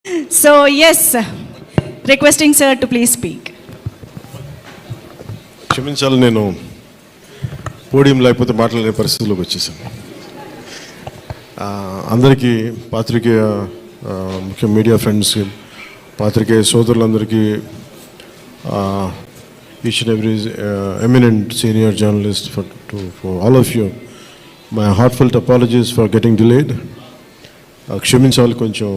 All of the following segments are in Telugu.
So yes, requesting sir to please speak. క్షమించాలి, నేను పోడియం లేకపోతే మాట్లాడే పరిస్థితిలోకి వచ్చేసాను. అందరికీ పాత్రికేయ ముఖ్య మీడియా ఫ్రెండ్స్కి, పాత్రికేయ సోదరులందరికీ, each and every eminent senior journalist, for all of you, my heartfelt apologies for getting delayed. క్షమించాలి, కొంచెం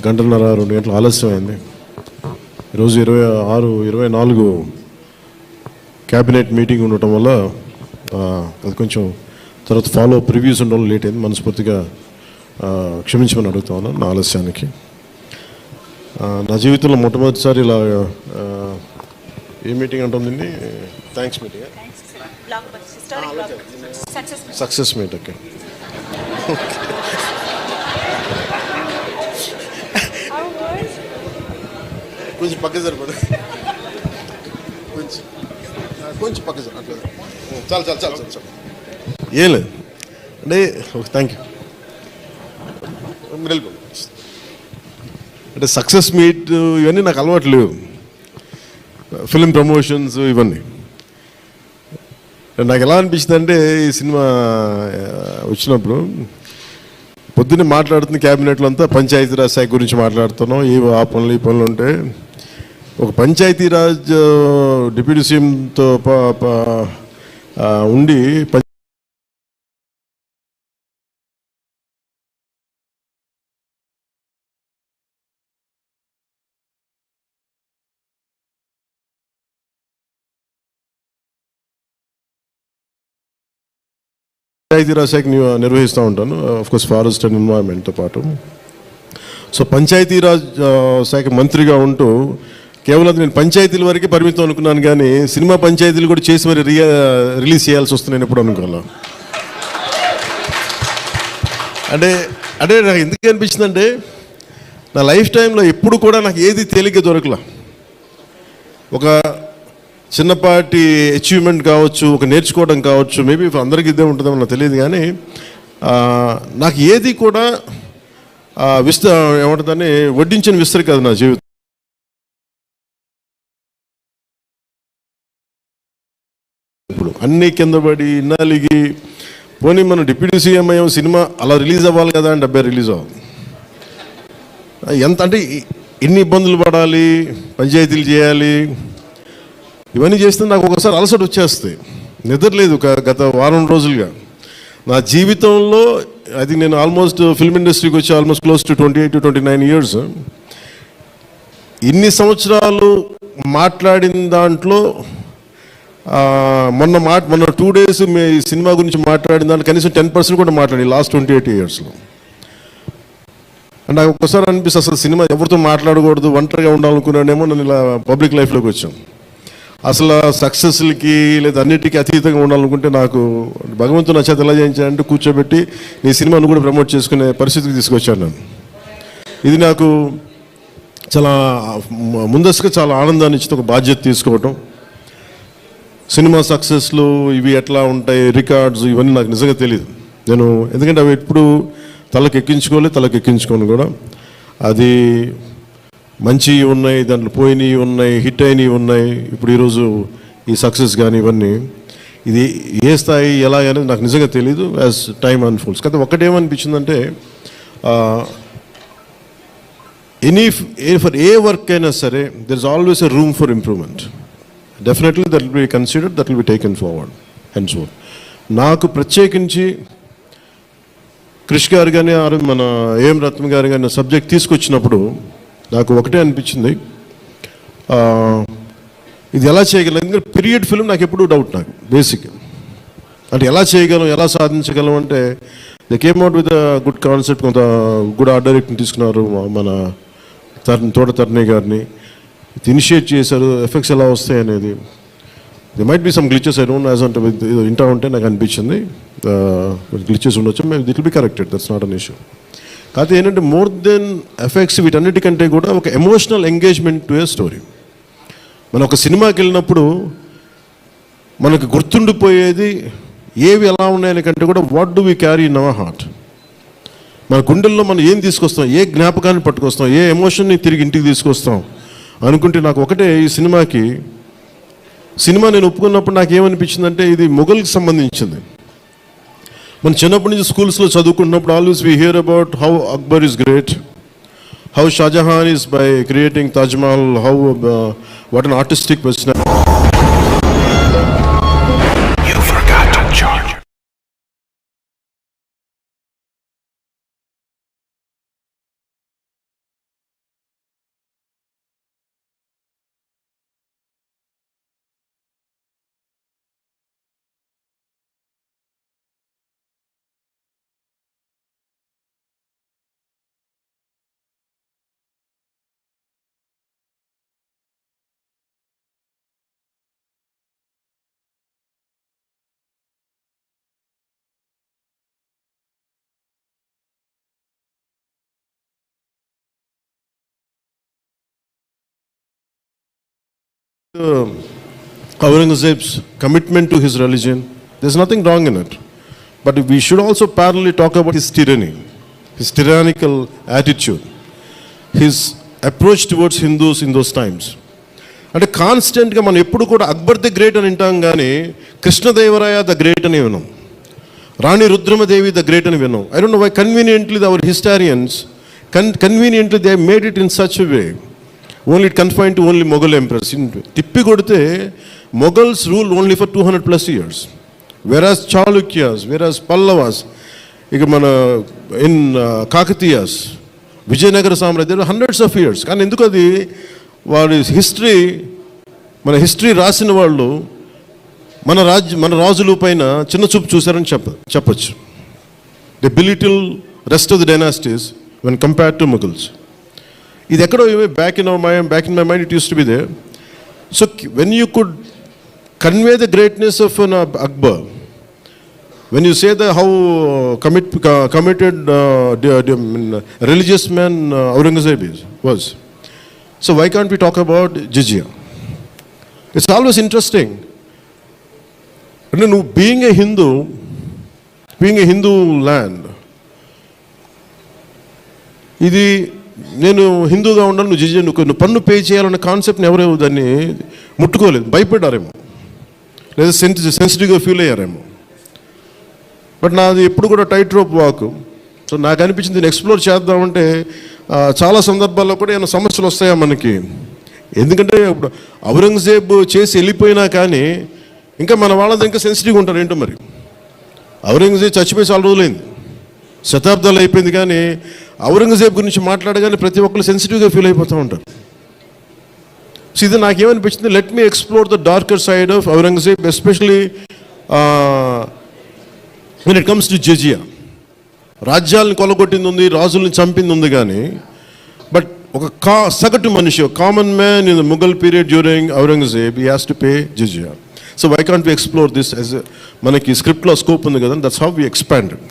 గంటన్నర 2 గంటలు ఆలస్యం అయింది. ఈరోజు 26-24 క్యాబినెట్ మీటింగ్ ఉండటం వల్ల అది కొంచెం తర్వాత ఫాలో ప్రివ్యూస్ ఉండడం లేట్ అయింది. మనస్ఫూర్తిగా క్షమించమని అడుగుతా ఉన్నాను నా ఆలస్యానికి. నా జీవితంలో మొట్టమొదటిసారి ఇలా ఏ మీటింగ్ అంటుందండి, thanks meeting, success meet. Okay, కొంచెం పక్క సరిపడు, కొంచెం పక్క సార్, అట్లా చాలు. ఏం లేదు అంటే థ్యాంక్ యూ. అంటే సక్సెస్ మీట్ ఇవన్నీ నాకు అలవాటు లేవు, ఫిల్మ్ ప్రమోషన్స్ ఇవన్నీ. నాకు ఎలా అనిపించింది అంటే, ఈ సినిమా వచ్చినప్పుడు పొద్దున్నే మాట్లాడుతున్న క్యాబినెట్లో అంతా పంచాయతీరాజ్ శాఖ గురించి మాట్లాడుతున్నాం, ఆ పనులు ఈ పనులు ఉంటే ఒక పంచాయతీరాజ్ డిప్యూటీ సీఎంతో ఉండి పంచాయతీరాజ్ శాఖ నిర్వహిస్తూ ఉంటాను, ఆఫ్కోర్స్ ఫారెస్ట్ అండ్ ఎన్వైరన్మెంట్తో పాటు. సో పంచాయతీరాజ్ శాఖ మంత్రిగా ఉంటూ కేవలం నేను పంచాయతీల వరకే పరిమితం అనుకున్నాను, కానీ సినిమా పంచాయతీలు కూడా చేసి మరి రిలీజ్ చేయాల్సి వస్తుంది నేను ఎప్పుడు అనుకోవాలా. అంటే నాకు ఎందుకు అనిపించిందంటే, నా లైఫ్ టైంలో ఎప్పుడు కూడా నాకు ఏది తేలిగ్గా దొరకలా. ఒక చిన్నపాటి అచీవ్మెంట్ కావచ్చు, ఒక నేర్చుకోవడం కావచ్చు, మేబీ అందరికీ ఇదే ఉంటుందేమో నాకు తెలియదు, కానీ నాకు ఏది కూడా ఏమంటుందని వడ్డించిన విస్తరి కాదు నా జీవితం. ఇప్పుడు అన్నీ కింద పడి ఇన్నాళ్ళకి పోనీ మనం డిప్యూటీ సీఎం అయ్యాం, సినిమా అలా రిలీజ్ అవ్వాలి కదా అని 70 రిలీజ్ అవ్వాలి. ఎంత అంటే ఎన్ని ఇబ్బందులు పడాలి, పంచాయతీలు చేయాలి, ఇవన్నీ చేస్తే నాకు ఒకసారి అలసట వచ్చేస్తాయి. నిద్రలేదు గత వారం రోజులుగా నా జీవితంలో. అది నేను ఆల్మోస్ట్ ఫిల్మ్ ఇండస్ట్రీకి వచ్చి ఆల్మోస్ట్ క్లోజ్ టు 28-29 ఇయర్స్. ఇన్ని సంవత్సరాలు మాట్లాడిన దాంట్లో మొన్న 2 days ఈ సినిమా గురించి మాట్లాడిన దాంట్లో కనీసం 10% కూడా మాట్లాడి లాస్ట్ 28 ఇయర్స్లో. అంటే నాకు ఒక్కసారి అనిపిస్తుంది, అసలు సినిమా ఎవరితో మాట్లాడకూడదు, ఒంటరిగా ఉండాలనుకున్నానేమో. నేను ఇలా పబ్లిక్ లైఫ్లోకి వచ్చాను. అసలు సక్సెస్లకి లేదా అన్నిటికీ అతీతంగా ఉండాలనుకుంటే నాకు భగవంతుడు నా చేత ఎలా చేయించాలంటే కూర్చోబెట్టి నీ సినిమాను కూడా ప్రమోట్ చేసుకునే పరిస్థితికి తీసుకొచ్చాను నేను. ఇది నాకు చాలా ముందస్తుగా చాలా ఆనందాన్ని ఇచ్చింది, ఒక బాధ్యత తీసుకోవటం. సినిమా సక్సెస్లు ఇవి ఎట్లా ఉంటాయి, రికార్డ్స్ ఇవన్నీ నాకు నిజంగా తెలియదు. నేను ఎందుకంటే అవి ఎప్పుడు తలకెక్కించుకోను కూడా. అది మంచి ఉన్నాయి, దాంట్లో పోయినవి ఉన్నాయి, హిట్ అయినవి ఉన్నాయి. ఇప్పుడు ఈరోజు ఈ సక్సెస్ కానీ ఇవన్నీ ఇది ఏ స్థాయి ఎలా అనేది నాకు నిజంగా తెలీదు యాజ్ టైమ్ అన్ఫోల్డ్స్. కానీ ఒకటేమనిపించిందంటే, ఫర్ ఏ వర్క్ అయినా సరే there is always a room for improvement. Definitely that will be considered, that will be taken forward and so. నాకు ప్రత్యేకించి క్రిష్ గారు కానీ మన ఏం రత్న గారు కానీ సబ్జెక్ట్ తీసుకొచ్చినప్పుడు నాకు ఒకటే అనిపించింది, ఇది ఎలా చేయగలం. ఎందుకంటే పీరియడ్ ఫిల్మ్ నాకు ఎప్పుడూ డౌట్, నాకు బేసిక్ అంటే ఎలా చేయగలం, ఎలా సాధించగలం అంటే they came out with good concept. కొంత గుడ్ ఆర్ట్ డైరెక్ట్ని తీసుకున్నారు, మన తోట తరుణి గారిని ఇనిషియేట్ చేశారు. ఎఫెక్ట్స్ ఎలా వస్తాయి అనేది, they might be some glitches, I don't know, as అంటే ఇంటా ఉంటే నాకు అనిపించింది గ్లిచెస్ ఉండొచ్చు. It will be corrected, that's not an issue. కాకపోతే ఏంటంటే మోర్ దెన్ ఎఫెక్ట్స్ వీటన్నిటికంటే కూడా ఒక emotional engagement to a story. మనం ఒక సినిమాకి వెళ్ళినప్పుడు మనకు గుర్తుండిపోయేది ఏవి ఎలా ఉన్నాయని కంటే కూడా what do we carry in our heart. మన గుండెల్లో మనం ఏం తీసుకొస్తాం, ఏ జ్ఞాపకాన్ని పట్టుకొస్తాం, ఏ ఎమోషన్ని తిరిగి ఇంటికి తీసుకొస్తాం అనుకుంటే నాకు ఒకటే ఈ సినిమా నేను ఒప్పుకున్నప్పుడు నాకు ఏమనిపించిందంటే ఇది మొఘల్కి సంబంధించింది. మనం చిన్నప్పటి నుంచి స్కూల్స్లో చదువుకుంటున్నప్పుడు always we hear about how Akbar is great, how Shahjahan is by creating Taj Mahal, how what an artistic personality. Aurangzeb's commitment to his religion, there's nothing wrong in it. But we should also parallelly talk about his tyranny, his tyrannical attitude, his approach towards Hindus in those times. అంటే కాన్స్టెంట్గా మనం ఎప్పుడు కూడా అక్బర్ ద గ్రేట్ అని వింటాం కానీ కృష్ణదేవరాయ ద గ్రేట్ అని విన్నాం, రాణి రుద్రమదేవి ద గ్రేట్ అని విన్నాం. I don't know why conveniently our historians conveniently they made it in such a way only it confine to only Mughal empress. తిప్పి కొడితే Mughals rule only for 200+ years, వెరాజ్ చాళుక్యాస్, వెరాజ్ పల్లవాస్, ఇక మన ఇన్ కాకతీయాస్, విజయనగర సామ్రాజ్యం hundreds of years. కానీ ఎందుకు అది వాడి మన హిస్టరీ రాసిన వాళ్ళు మన రాజుల పైన చిన్న చూపు చూశారని చెప్పచ్చు. The belittle rest of the dynasties when compared to Mughals. ఇది ఎక్కడో back in my mind it use to be there. So when you could convey the greatness of an Akbar, when you say the how committed religious man Aurangzeb was, so why can't we talk about jizya? It's always interesting. అంటే నువ్వు బీయింగ్ ఏ హిందూ ల్యాండ్, ఇది నేను హిందూగా ఉండాలి, నువ్వు జిజియా నువ్వు పన్ను పే చేయాలన్న కాన్సెప్ట్ని ఎవరేమో దాన్ని ముట్టుకోలేదు, భయపడ్డారేమో, లేదా సెన్సిటివ్గా ఫీల్ అయ్యారేమో. బట్ నాది ఎప్పుడు కూడా టైట్ రోప్ వాక్. సో నాకు అనిపించింది దీన్ని ఎక్స్ప్లోర్ చేద్దామంటే చాలా సందర్భాల్లో కూడా ఏమైనా సమస్యలు వస్తాయా మనకి. ఎందుకంటే ఇప్పుడు ఔరంగజేబ్ చేసి వెళ్ళిపోయినా కానీ ఇంకా మన వాళ్ళది ఇంకా సెన్సిటివ్గా ఉంటారు ఏంటో మరి. ఔరంగజేబ్ చచ్చిపోయి చాలా రోజులైంది, శతాబ్దాలు అయిపోయింది, కానీ ఔరంగజేబ్ గురించి మాట్లాడగానే ప్రతి ఒక్కరు సెన్సిటివ్గా ఫీల్ అయిపోతూ ఉంటారు. సో ఇది నాకేమనిపించింది, let me explore the darker side of Aurangzeb, especially when it comes to jizya. రాజ్యాలను కొలగొట్టింది ఉంది, రాజుల్ని చంపింది ఉంది, కానీ బట్ ఒక సగటు మనిషి, common man in the Mughal period during Aurangzeb, he has to pay jizya. So why can't we explore this as మనకి స్క్రిప్ట్లో స్కోప్ ఉంది కదా, దట్స్ హౌ వి ఎక్స్పాండెడ్.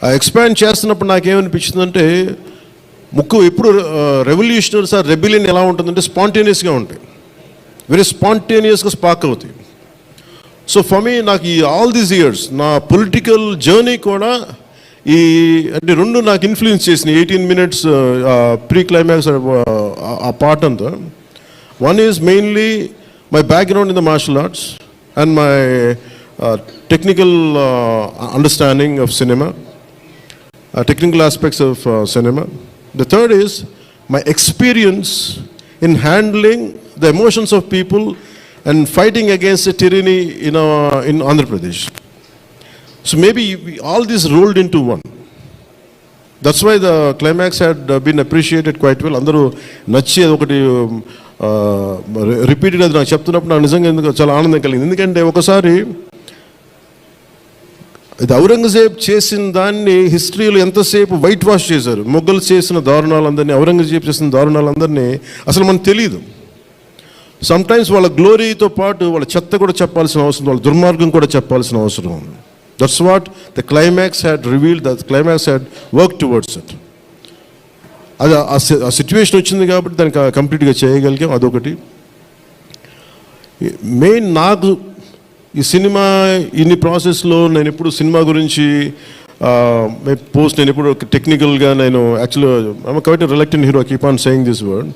ఆ ఎక్స్పాండ్ చేస్తున్నప్పుడు నాకేమనిపించిందంటే ఎప్పుడు రెవల్యూషనరీస్ ఆ రెబిలియన్ ఎలా ఉంటుందంటే స్పాంటేనియస్గా ఉంటాయి, వెరీ స్పాంటేనియస్గా స్పార్క్ అవుతాయి. సో ఫర్ మీ నాకు ఈ ఆల్ దీస్ ఇయర్స్ నా పొలిటికల్ జర్నీ కూడా అంటే రెండు నాకు ఇన్ఫ్లుయెన్స్ చేసినాయి. 18 minutes ప్రీ క్లైమాక్స్ ఆ పార్ట్ అంతా. One is mainly my background in the martial arts and my technical understanding of cinema, technical aspects of cinema. The third is my experience in handling the emotions of people and fighting against the tyranny in Andhra Pradesh. So maybe all this rolled into one. That's why the climax had been appreciated quite well. Andaru nachi okati repeated అది నాకు చెప్తున్నప్పుడు నాకు నిజంగా ఎందుకు చాలా ఆనందం కలిగింది. ఎందుకంటే ఒకసారి ఇది ఔరంగజేబ్ చేసిన దాన్ని హిస్టరీలో ఎంతసేపు వైట్ వాష్ చేశారు. మొఘల్స్ చేసిన దారుణాలందరినీ, ఔరంగజేబ్ చేసిన దారుణాలందరినీ అసలు మనకు తెలియదు. సమ్టైమ్స్ వాళ్ళ గ్లోరీతో పాటు వాళ్ళ చెత్త కూడా చెప్పాల్సిన అవసరం, వాళ్ళ దుర్మార్గం కూడా చెప్పాల్సిన అవసరం ఉంది. That's what the climax had revealed, the climax had work towards it. అది ఆ సిచ్యువేషన్ వచ్చింది కాబట్టి దానికి కంప్లీట్గా చేయగలిగాం. అదొకటి మెయిన్. నాకు ఈ సినిమా ఇన్ని ప్రాసెస్లో నేను ఎప్పుడు సినిమా గురించి పోస్ట్ నేను ఇప్పుడు టెక్నికల్గా నేను యాక్చువల్గా I'm quite reluctant hero keep on saying this word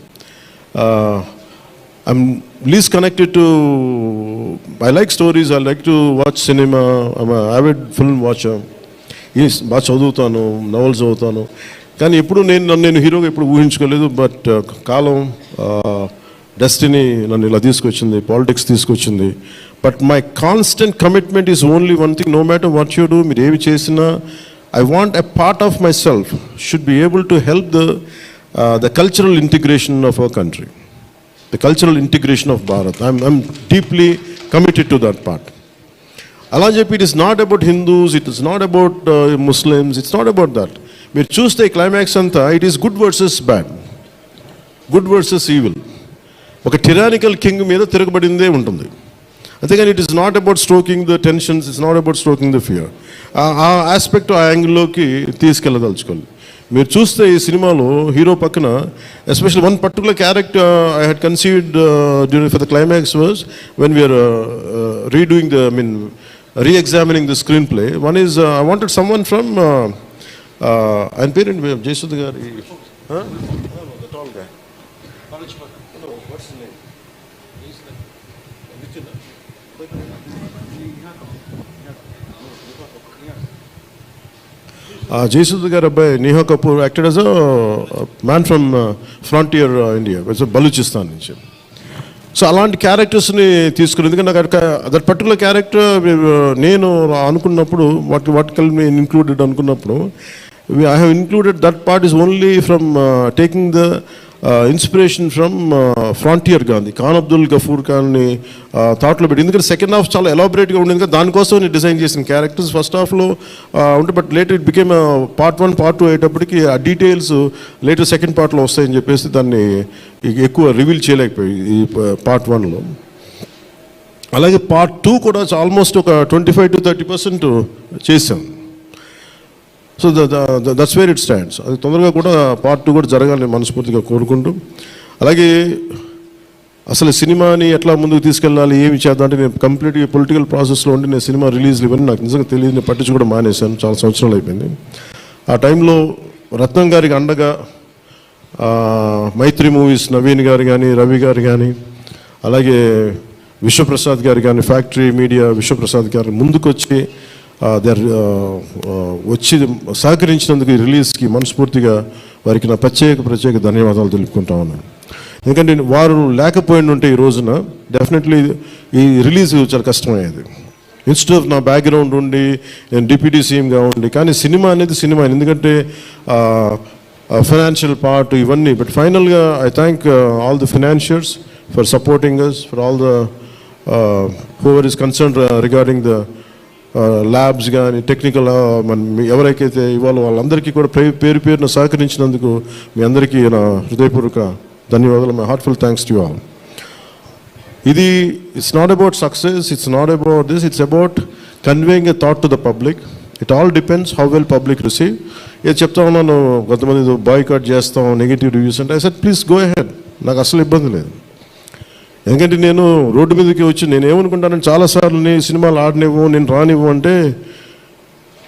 I'm least connected to I like stories I like to watch cinema I'm avid film watcher బాగా చదువుతాను నవల్స్ చదువుతాను కానీ ఎప్పుడు నేను హీరోగా ఎప్పుడు ఊహించుకోలేదు బట్ కాలం డెస్టినీ నన్ను ఇలా తీసుకొచ్చింది పాలిటిక్స్ తీసుకొచ్చింది but my constant commitment is only one thing no matter what you do మీరు ఏమి చేసినా I want a part of myself should be able to help the cultural integration of our country the cultural integration of Bharat I'm deeply committed to that part అలా అని చెప్పి it is not about Hindus it is not about Muslims it's not about that మీరు చూస్తే క్లైమాక్స్ అంతా it is good versus bad good versus evil ఒక టిరానికల్ కింగ్ మీద తిరగబడిందే ఉంటుంది అంతేగాని it is not about stroking the tensions it's not about stroking the fear ఆ ఆస్పెక్ట్ ఆ యాంగిల్లోకి తీసుకెళ్ళదలుచుకోవాలి మీరు చూస్తే ఈ సినిమాలో హీరో పక్కన special one particular character I had conceived during for the climax was when we're redoing the re-examining the screenplay one is I wanted someone from ఆయన పేరేంటి జయసుధ్ గారి జయసుధ్ గారు అబ్బాయి Neha Kapoor acted as a man from frontier India Balochistan నుంచి సో అలాంటి క్యారెక్టర్స్ని తీసుకుని ఎందుకంటే నాకు దట్ పర్టికులర్ క్యారెక్టర్ నేను అనుకున్నప్పుడు వాట్ కెన్ బి ఇన్క్లూడెడ్ అనుకున్నప్పుడు I have included that part is only from taking the inspiration from frontier Gandhi Khan Abdul Ghaffar ఖాన్ని థాట్లో పెట్టి ఎందుకంటే సెకండ్ హాఫ్ చాలా ఎలాబరేట్గా ఉండేది కదా దానికోసం నేను డిజైన్ చేసిన క్యారెక్టర్స్ ఫస్ట్ హాఫ్లో ఉంటే but later it became part 1 part 2 అయ్యేటప్పటికి ఆ డీటెయిల్స్ లేటర్ సెకండ్ పార్ట్లో వస్తాయని చెప్పేసి దాన్ని ఎక్కువ రివీల్ చేయలేకపోయి ఈ పార్ట్ 1లో అలాగే పార్ట్ 2 కూడా ఆల్మోస్ట్ ఒక 25 to 30% చేసాం so that's where it stands అది తొందరగా కూడా పార్ట్ 2 కూడా జరగాలని మనస్ఫూర్తిగా కోరుకుంటూ అలాగే అసలు సినిమాని ఎట్లా ముందుకు తీసుకెళ్ళాలి ఏమి చేద్దాం అంటే నేను కంప్లీట్గా పొలిటికల్ ప్రాసెస్లో ఉండి నేను సినిమా రిలీజ్లు ఇవన్నీ నాకు నిజంగా తెలియదు నేను పట్టించుకోవడం మానేశాను చాలా సంవత్సరాలు అయిపోయింది ఆ టైంలో రత్నం గారికి అండగా మైత్రి మూవీస్ నవీన్ గారు కానీ రవి గారు కానీ అలాగే విశ్వప్రసాద్ గారు కానీ ఫ్యాక్టరీ మీడియా విశ్వప్రసాద్ గారు ముందుకొచ్చి వచ్చి సహకరించినందుకు ఈ రిలీజ్కి మనస్ఫూర్తిగా వారికి నా ప్రత్యేక ధన్యవాదాలు తెలుపుకుంటా ఉన్నాను ఎందుకంటే వారు లేకపోయిన ఉంటే ఈ రోజున డెఫినెట్లీ ఈ రిలీజ్ చాలా కష్టమయ్యేది ఇన్స్టెడ్ ఆఫ్ నా బ్యాక్గ్రౌండ్ ఉండి నేను డిప్యూటీ సీఎంగా ఉండి కానీ సినిమా అనేది సినిమా ఎందుకంటే ఫైనాన్షియల్ పార్ట్ ఇవన్నీ బట్ ఫైనల్గా I thank all the financiers for supporting us for all the whoever is concern regarding the labs కానీ టెక్నికల్ ఎవరికైతే ఇవాళ వాళ్ళందరికీ కూడా పేరున సహకరించినందుకు మీ అందరికీ నా హృదయపూర్వక ధన్యవాదాలు my heartful thanks to all ఇది it's not about success it's not about this it's about conveying a thought to the public it all depends how well public receive ఏది చెప్తా ఉన్నాను కొంతమంది బాయ్కాట్ చేస్తాం నెగిటివ్ రివ్యూస్ అంటే I said please go ahead నాకు అసలు ఇబ్బంది లేదు ఎందుకంటే నేను రోడ్డు మీదకి వచ్చి నేను ఏమనుకుంటానంటే చాలాసార్లు నీ సినిమాలు ఆడనివ్వు నేను రానివ్వు అంటే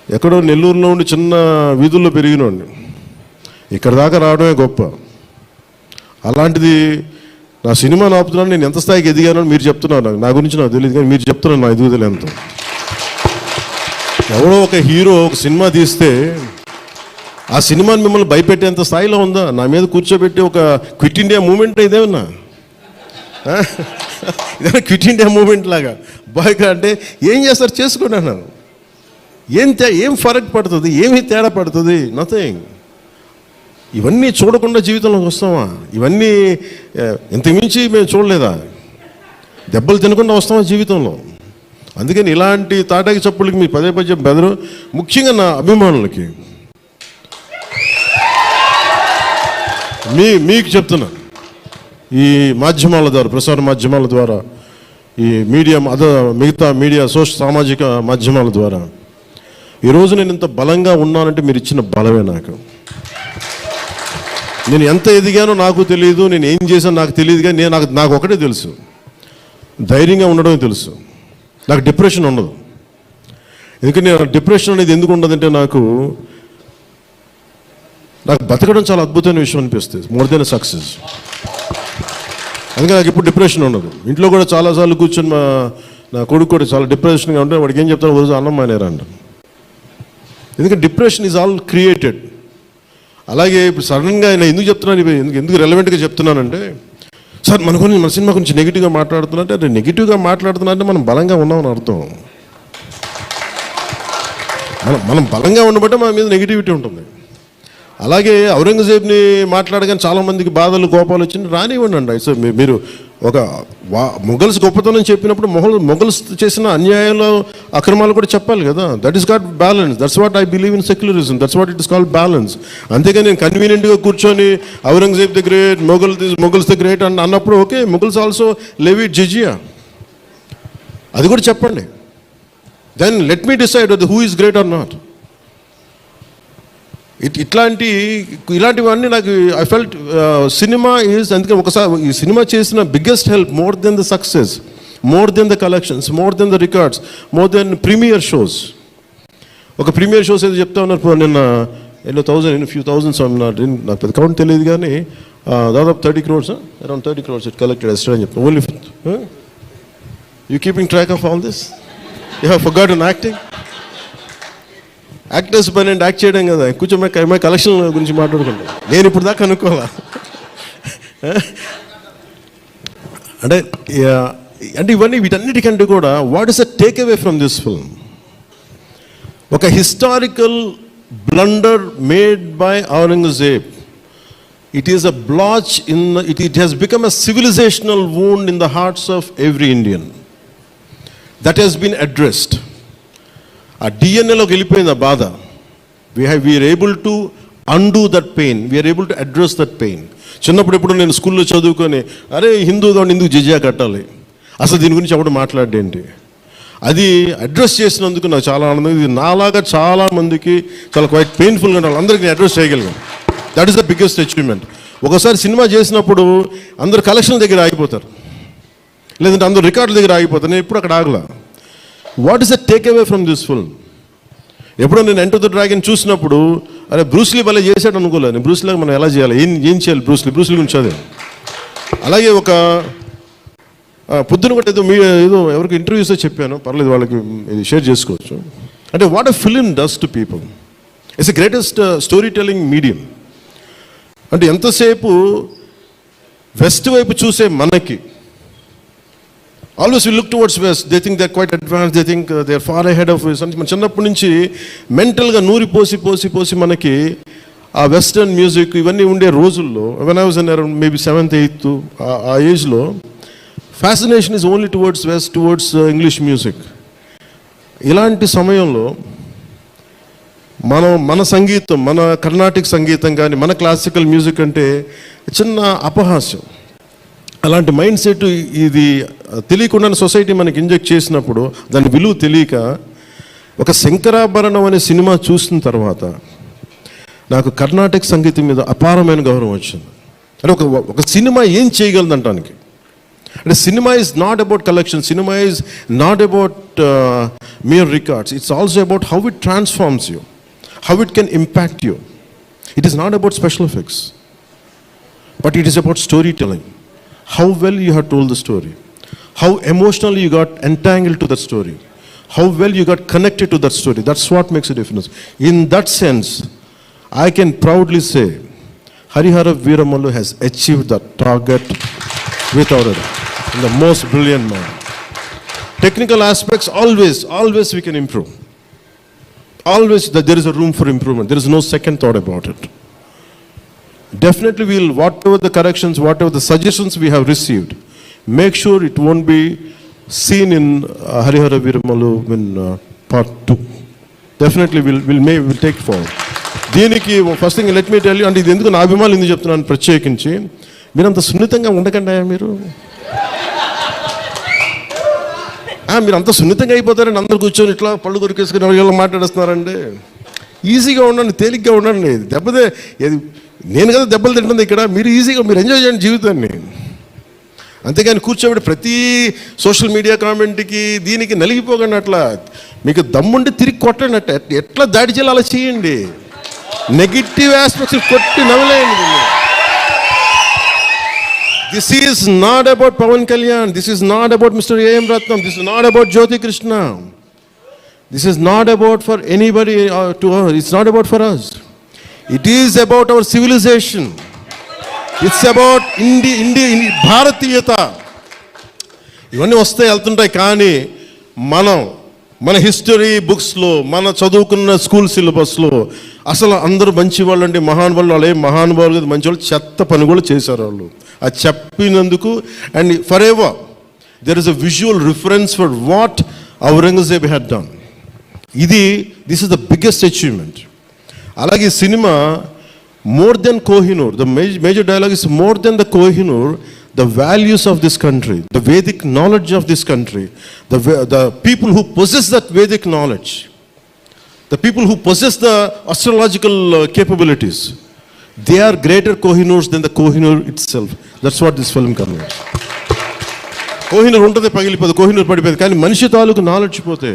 ఎక్కడో నెల్లూరులో ఉండి చిన్న వీధుల్లో పెరిగినోడిని ఇక్కడ దాకా రావడమే గొప్ప అలాంటిది నా సినిమాను ఆపుతున్నాను నేను ఎంత స్థాయికి ఎదిగానో మీరు చెప్తున్నారు నా గురించి నాకు తెలియదు కానీ మీరు చెప్తున్నారు నా ఎదుగుదల ఎంత ఎవరో ఒక హీరో ఒక సినిమా తీస్తే ఆ సినిమాని మిమ్మల్ని భయపెట్టేంత స్థాయిలో ఉందా నా మీద కూర్చోబెట్టి ఒక క్విట్ ఇండియా మూమెంట్ ఇదేమన్నా ఇదే క్విట్ ఇండియా మూమెంట్ లాగా బాయ్గా అంటే ఏం చేస్తారు చేసుకోండి అన్నాను ఏం ఫరక్ పడుతుంది ఏమి తేడా పడుతుంది నథింగ్ ఇవన్నీ చూడకుండా జీవితంలోకి వస్తామా ఇవన్నీ ఇంతకుమించి మేము చూడలేదా దెబ్బలు తినకుండా వస్తామా జీవితంలో అందుకని ఇలాంటి తాటాకి చప్పులకి మీ పదే బెదరు ముఖ్యంగా నా అభిమానులకి మీకు చెప్తున్నా ఈ మాధ్యమాల ద్వారా ప్రసార మాధ్యమాల ద్వారా ఈ మీడియా మిగతా మీడియా సామాజిక మాధ్యమాల ద్వారా ఈరోజు నేను ఇంత బలంగా ఉన్నానంటే మీరు ఇచ్చిన బలమే నాకు నేను ఎంత ఎదిగానో నాకు తెలియదు నేను ఏం చేశానో నాకు తెలియదు కానీ నాకు ఒకటే తెలుసు ధైర్యంగా ఉండడమే తెలుసు నాకు డిప్రెషన్ ఉండదు ఎందుకంటే డిప్రెషన్ అనేది ఎందుకు ఉండదంటే నాకు బతకడం చాలా అద్భుతమైన విషయం అనిపిస్తుంది, మోర్ దెన్ సక్సెస్. అందుకే నాకు ఇప్పుడు డిప్రెషన్ ఉండదు. ఇంట్లో కూడా చాలాసార్లు కూర్చొని నా కొడుకు కూడా చాలా డిప్రెషన్గా ఉంటే వాడికి ఏం చెప్తాను, రోజు అన్నం మానేరంట. ఎందుకంటే డిప్రెషన్ ఈజ్ ఆల్ క్రియేటెడ్. అలాగే ఇప్పుడు సడన్గా ఆయన ఎందుకు చెప్తున్నాను, ఎందుకు రెలవెంట్గా చెప్తున్నానంటే, సార్ మన సినిమా గురించి నెగిటివ్గా మాట్లాడుతున్నట్టే, అంటే నెగిటివ్గా మాట్లాడుతున్నా అంటే మనం బలంగా ఉన్నామని అర్థం. మనం బలంగా ఉండబట్టే మన మీద నెగిటివిటీ ఉంటుంది. అలాగే ఔరంగజేబ్ని మాట్లాడగానే చాలామందికి బాధలు కోపాలు వచ్చింది, రానివ్వండి అండి. సో మీరు ఒక మొఘల్స్ గొప్పతనం చెప్పినప్పుడు మొఘల్స్ చేసిన అన్యాయాలు అక్రమాలు కూడా చెప్పాలి కదా. That is got balance. That's what I believe in secularism. That's what it is called balance. అంతేగాని నేను కన్వీనియంట్గా కూర్చొని Aurangzeb the great, Mughals the great అన్నప్పుడు okay, Mughals also levied jizya, అది కూడా చెప్పండి. Then let me decide who is great or not. ఇలాంటివన్నీ నాకు ఐ ఫెల్ట్ సినిమా ఈజ్, అందుకే ఒకసారి ఈ సినిమా చేసిన biggest help, more than the success, more than the collections, more than the records, more than premiere shows. ఒక ప్రీమియర్ షోస్ ఏదో చెప్తా ఉన్నారు నిన్న, ఫ్యూ థౌజండ్స్ నాకు పెద్ద కౌంట్ తెలియదు కానీ దాదాపు 30 crores, around 30 crores it collected ఎస్టర్ అని చెప్తాను. Only you keeping track of all this? You have forgotten acting. Actors పని అంటే యాక్ట్ చేయడం కదా, కూర్చోమై కలెక్షన్ గురించి మాట్లాడుకుంటాం. నేను ఇప్పుడు దాకా అనుకోవాలా అంటే వీటన్నిటికంటే కూడా what is a take away from this film? ఒక historical blunder made by Aurangzeb. It is a blotch it has become a civilizational wound in the hearts of every Indian. That has been addressed. ఆ డిఎన్ఏలోకి వెళ్ళిపోయింది ఆ బాధ. We're able to undo that pain, we're able to address that pain. చిన్నప్పుడు ఎప్పుడు నేను స్కూల్లో చదువుకొని అరే హిందూగా ఉండి ఎందుకు జిజియా కట్టాలి, అసలు దీని గురించి ఎవడు మాట్లాడేంటి, అది అడ్రస్ చేసినందుకు నాకు చాలా ఆనందం. ఇది నాలాగా చాలామందికి చాలా క్వైట్ పెయిన్ఫుల్గా ఉండాలి, అందరికీ అడ్రస్ చేయగలిగాను. That is the biggest achievement. ఒకసారి సినిమా చేసినప్పుడు అందరు కలెక్షన్ దగ్గర ఆగిపోతారు, లేదంటే అందరు రికార్డుల దగ్గర ఆగిపోతారు. నేను ఎప్పుడు అక్కడ ఆగలా. What is the take away from this film? ఎప్పుడో నేను ఎంటర్ ద డ్రాగన్ చూసినప్పుడు అరే బ్రూస్లీ భలే చేశాడు అనుకోలేదు. బ్రూస్లీగా మనం ఎలా చేయాలి, ఏం చేయాలి, బ్రూస్లీ గురించి చదివే. అలాగే ఒక పొద్దున కూడా ఏదో ఎవరికి ఇంటర్వ్యూస్లో చెప్పాను, పర్లేదు వాళ్ళకి ఇది షేర్ చేసుకోవచ్చు. అంటే what a film does to people. It's the greatest story telling medium. అంటే ఎంతసేపు వెస్ట్ వైపు చూసే మనకి always we look towards west, they think they're quite advanced, they think they're far ahead of us. మన చిన్నప్పటి నుంచి మెంటల్గా నూరి పోసి మనకి ఆ వెస్టర్న్ మ్యూజిక్ ఇవన్నీ ఉండే రోజుల్లో, when I was in around maybe 7th 8th ఆ ఏజ్లో fascination is only towards west, towards English music. ఇలాంటి సమయంలో మన సంగీతం, మన కర్ణాటిక్ సంగీతం కానీ మన క్లాసికల్ మ్యూజిక్ అంటే చిన్న అపహాస్యం. అలాంటి మైండ్ సెట్ ఇది తెలియకుండా సొసైటీ మనకి ఇంజెక్ట్ చేసినప్పుడు దాని విలువ తెలియక ఒక శంకరాభరణం అనే సినిమా చూసిన తర్వాత నాకు కర్ణాటక సంగీతం మీద అపారమైన గౌరవం వచ్చింది. అంటే ఒక సినిమా ఏం చేయగలదంటానికి. అంటే cinema is not about collection, cinema is not about mere records. It's also about how it transforms you, how it can impact you. It is not about special effects, but it is about storytelling. How well you have told the story, how emotionally you got entangled to that story, how well you got connected to that story. That's what makes a difference. In that sense, I can proudly say Harihara Veeramallu has achieved that target without it, in the most brilliant manner. Technical aspects, always we can improve. Always there is a room for improvement. There is no second thought about it. Definitely we'll, whatever the corrections, whatever the suggestions we have received, make sure it won't be seen in Harihara Veeramallu in part 2. Definitely we'll take forward. దీనికి first thing let me tell you, అంటే ఇది ఎందుకు నా అభిమానులు ఎందుకు చెప్తున్నాను ప్రత్యేకించి, మీరంత సున్నితంగా ఉండకండి. మీరు అంత సున్నితంగా అయిపోతారండి, అందరు కూర్చొని ఇట్లా పళ్ళు కొరికేసుకుని ఎవరిలో మాట్లాడేస్తున్నారండి. ఈజీగా ఉండండి, తేలిగ్గా ఉండండి. నేను కదా దెబ్బలు తింటుంది ఇక్కడ, మీరు ఈజీగా మీరు ఎంజాయ్ చేయండి జీవితాన్ని. అంతేగాని కూర్చోబెట్టి ప్రతి సోషల్ మీడియా కామెంట్కి దీనికి నలిగిపోకండి. అట్లా మీకు దమ్ముండి తిరిగి కొట్టండి. ఎట్లా దాడి చేయాలి అలా చేయండి. నెగిటివ్ ఆస్పెక్ట్స్ కొట్టి నవ్వలేండి. This is not about Pawan Kalyan, this is not about mister A M Ratnam, this is not about Jyothi Krishna, this is not about for anybody to us, it's not about for us, it is about our civilization, it's about Bharatiyata. ఇవన్నీ వస్తాయి వెళ్తుంటాయి, కానీ మన హిస్టరీ బుక్స్లో, మన చదువుకున్న స్కూల్ సిలబస్లో అసలు అందరూ మంచి వాళ్ళు అంటే మహానుభావులు, వాళ్ళు ఏం మహానుభావులు కదా, మంచి వాళ్ళు చెత్త పని కూడా చేశారు వాళ్ళు. అది చెప్పినందుకు and forever there is a visual reference for what Aurangzeb had done. This is the biggest achievement. అలాగే cinema more than Kohinoor, the major dialogue is more than the Kohinoor, the values of this country, the Vedic knowledge of this country, the people who possess that Vedic knowledge, the people who possess the astrological capabilities, they are greater Kohinoors than the Kohinoor itself. That's what this film conveys. Kohinoor ఉంటుంది, పగిలిపోదు, కోహినూర్ పడిపోతుంది, కానీ మనిషి తాలూకు నాలెడ్జ్ పోతే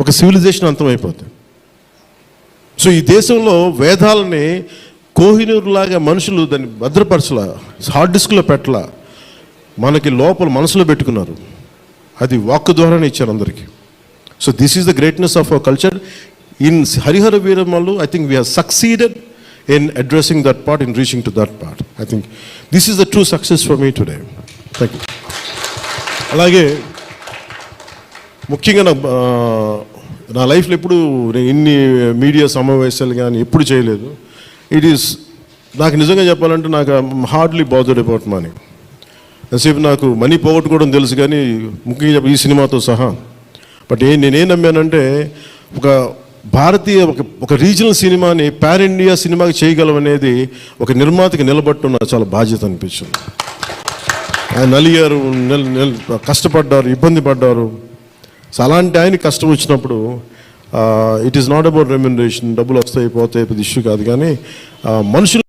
ఒక సివిలైజేషన్ అంతమైపోతుంది. సో ఈ దేశంలో వేదాలని కోహినూర్ లాగా మనుషులు దాన్ని భద్రపరచలా, హార్డ్ డిస్క్లో పెట్టలా, మనకి లోపల మనసులో పెట్టుకున్నారు. అది వాక్ ద్వారానే ఇచ్చారు అందరికీ. So this is the greatness of our culture. In Harihara Veeramallu I think we have succeeded in addressing that part, in reaching to that part. I think this is the true success for me today. Thank you. అలాగే ముఖ్యంగా నా లైఫ్లో ఎప్పుడు ఇన్ని మీడియా సమావేశాలు కానీ ఎప్పుడు చేయలేదు. నాకు నిజంగా చెప్పాలంటే నాకు హార్డ్లీ బాదర్డ్ అబౌట్ మనీ. కాసేపు నాకు మనీ పోగొట్టుకోవడం తెలుసు, కానీ ముఖ్యంగా ఈ సినిమాతో సహా. బట్ నేనేం నమ్మానంటే ఒక భారతీయ ఒక రీజనల్ సినిమాని పాన్ ఇండియా సినిమాకి చేయగలం అనేది ఒక నిర్మాతకి నిలబట్టున్న చాలా బాధ్యత అనిపించింది. ఆయన నలిగారు, కష్టపడ్డారు, ఇబ్బంది పడ్డారు. సో అలాంటి ఆయన కష్టం వచ్చినప్పుడు it is not about remuneration, డబ్బులు వస్తాయి పోతాయి, పెద్ద ఇష్యూ కాదు, కానీ మనుషులు